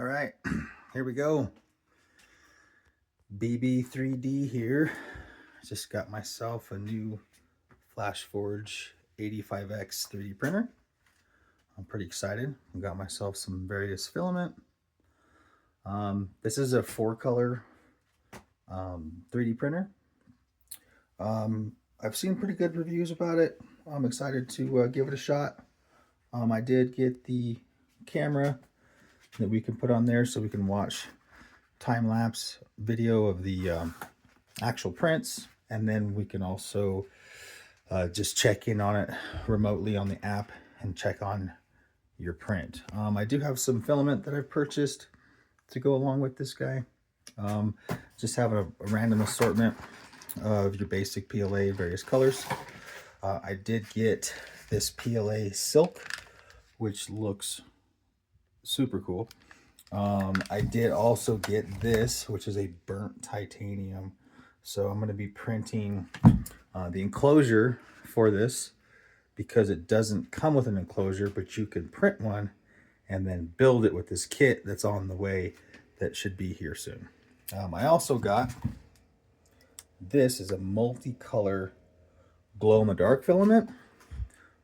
All right, here we go. BB3D here. Just got myself a new Flashforge ad5x 3D printer. I'm pretty excited. I got myself some various filament. This is a 4-color 3D printer. I've seen pretty good reviews about it. I'm excited to give it a shot. I did get the camera that we can put on there so we can watch time-lapse video of the actual prints, and then we can also just check in on it remotely on the app and check on your print. I do have some filament that I've purchased to go along with this guy. Just having a random assortment of your basic PLA, various colors. I did get this PLA silk, which looks super cool. I did also get this, which is a burnt titanium. So I'm going to be printing the enclosure for this, because it doesn't come with an enclosure, but you can print one and then build it with this kit that's on the way that should be here soon. I also got this is a multicolor glow-in-the-dark filament.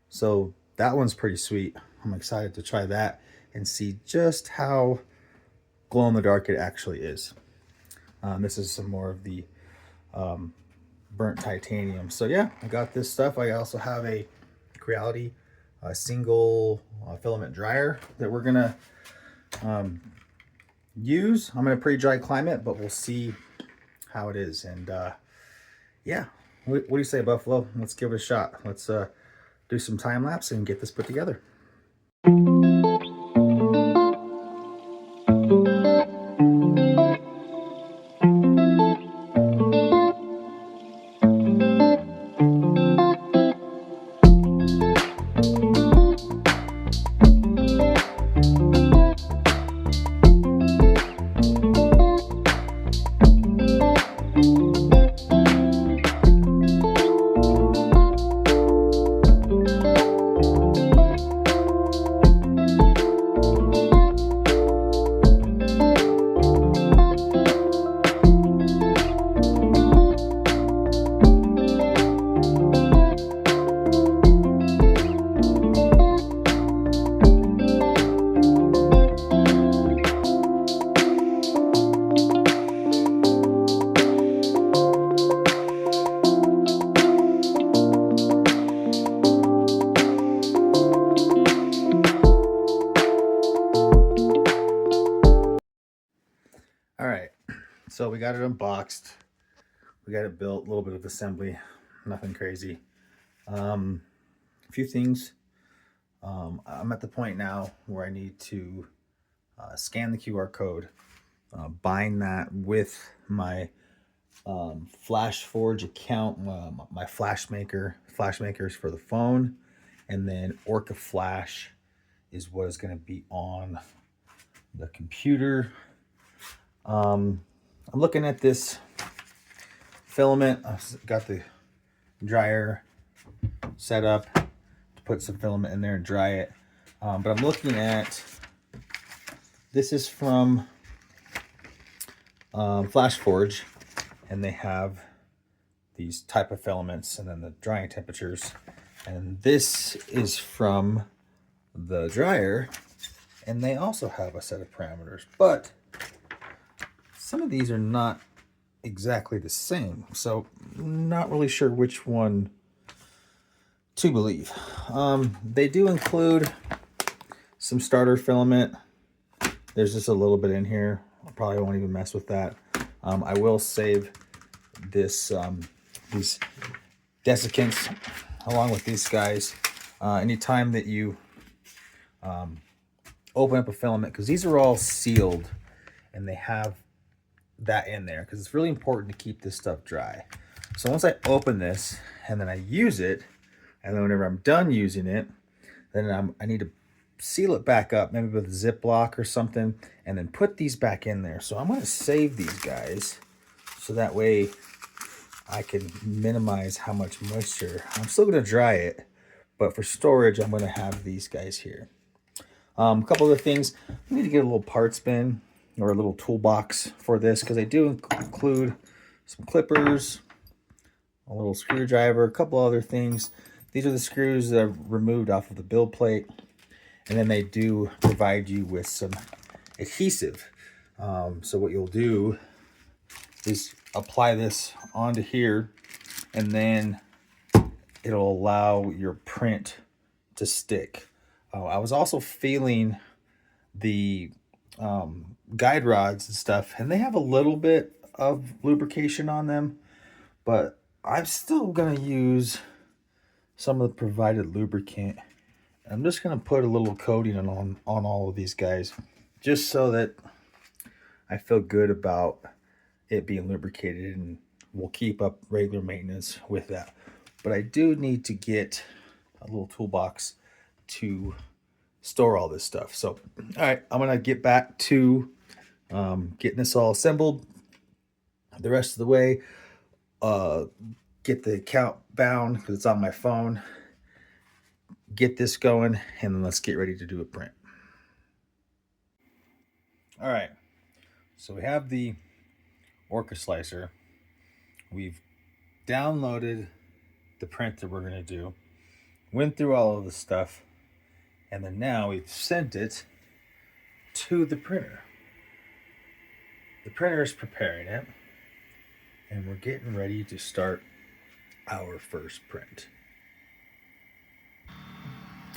So that one's pretty sweet. I'm excited to try that and see just how glow-in-the-dark it actually is. This is some more of the burnt titanium. So yeah, I got this stuff. I also have a Creality single filament dryer that we're gonna use. I'm gonna pre-dry climate, but we'll see how it is. And yeah, what do you say, Buffalo? Let's give it a shot. Let's do some time lapse and get this put together. All right, so we got it unboxed. We got it built, a little bit of assembly, nothing crazy. A few things. I'm at the point now where I need to scan the QR code, bind that with my Flashforge account, my Flashmakers for the phone, and then Orca Flash is what is going to be on the computer. I'm looking at this filament. I've got the dryer set up to put some filament in there and dry it. But I'm looking at, this is from Flashforge, and they have these type of filaments and then the drying temperatures. And this is from the dryer, and they also have a set of parameters, but some of these are not exactly the same, so not really sure which one to believe. They do include some starter filament. There's just a little bit in here. I probably won't even mess with that. I will save this these desiccants along with these guys anytime that you open up a filament, because these are all sealed and they have that in there, because it's really important to keep this stuff dry. So once I open this and then I use it, and then whenever I'm done using it, then I need to seal it back up, maybe with a Ziploc or something, and then put these back in there. So I'm going to save these guys so that way I can minimize how much moisture. I'm still going to dry it, but for storage I'm going to have these guys here. A couple of things. I need to get a little parts bin or a little toolbox for this because I do include some clippers, a little screwdriver, a couple other things. These are the screws that are removed off of the build plate. And then they do provide you with some adhesive. So what you'll do is apply this onto here, and then it'll allow your print to stick. I was also feeling the guide rods and stuff, and they have a little bit of lubrication on them, but I'm still gonna use some of the provided lubricant. I'm just gonna put a little coating on all of these guys, just so that I feel good about it being lubricated, and we'll keep up regular maintenance with that. But I do need to get a little toolbox to store all this stuff. So, all right, I'm gonna get back to getting this all assembled the rest of the way. Get the account bound because it's on my phone. Get this going, and then let's get ready to do a print. All right, so we have the Orca slicer. We've downloaded the print that we're going to do, went through all of the stuff, and then now we've sent it to the printer. The printer is preparing it, and we're getting ready to start our first print.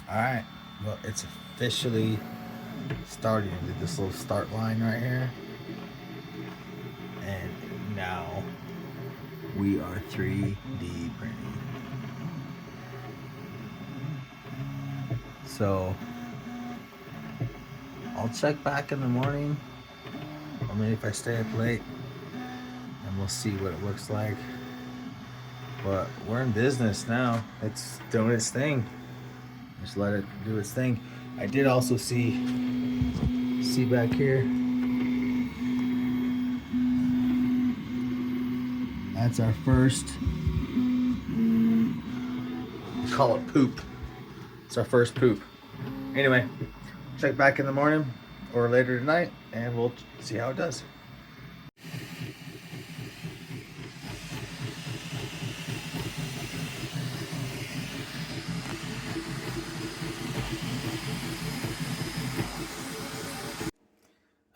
All right, well, it's officially starting. I did this little start line right here, and now we are 3D printing. So I'll check back in the morning, or maybe if I stay up late, and we'll see what it looks like. But we're in business now. It's doing its thing. Just let it do its thing. I did also see back here. That's our first. We call it poop. It's our first poop. Anyway, check back in the morning or later tonight, and we'll see how it does.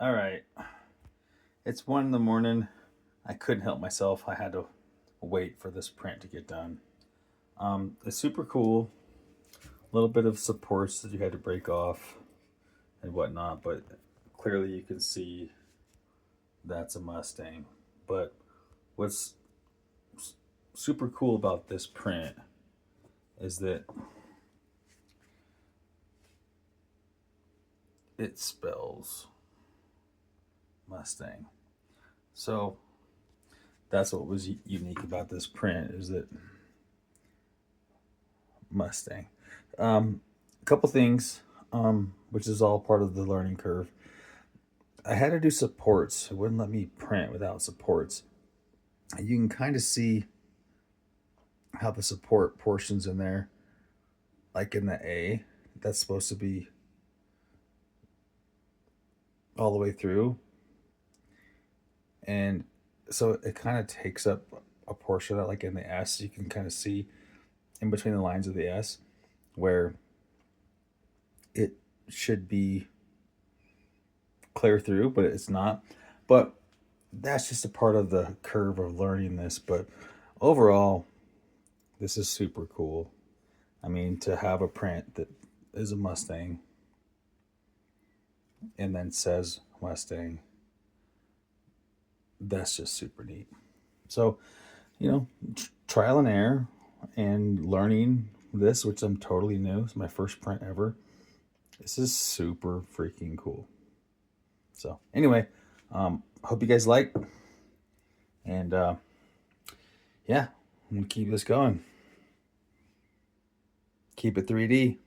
All right, it's 1 in the morning. I couldn't help myself. I had to wait for this print to get done. It's super cool. A little bit of supports that you had to break off and whatnot, but clearly you can see that's a Mustang. But what's super cool about this print is that it spells Mustang. So that's what was unique about this print, is that Mustang. A couple things, which is all part of the learning curve. I had to do supports. It wouldn't let me print without supports. You can kind of see how the support portions in there, like in the A, that's supposed to be all the way through. And so it kind of takes up a portion of that, like in the S, you can kind of see in between the lines of the S where it should be clear through, but it's not. But that's just a part of the curve of learning this. But overall, this is super cool. I mean, to have a print that is a Mustang and then says Mustang, that's just super neat. So, you know, trial and error and learning this, which I'm totally new. It's my first print ever. This is super freaking cool. So anyway, hope you guys like, and yeah, I'm gonna keep this going. Keep it 3D.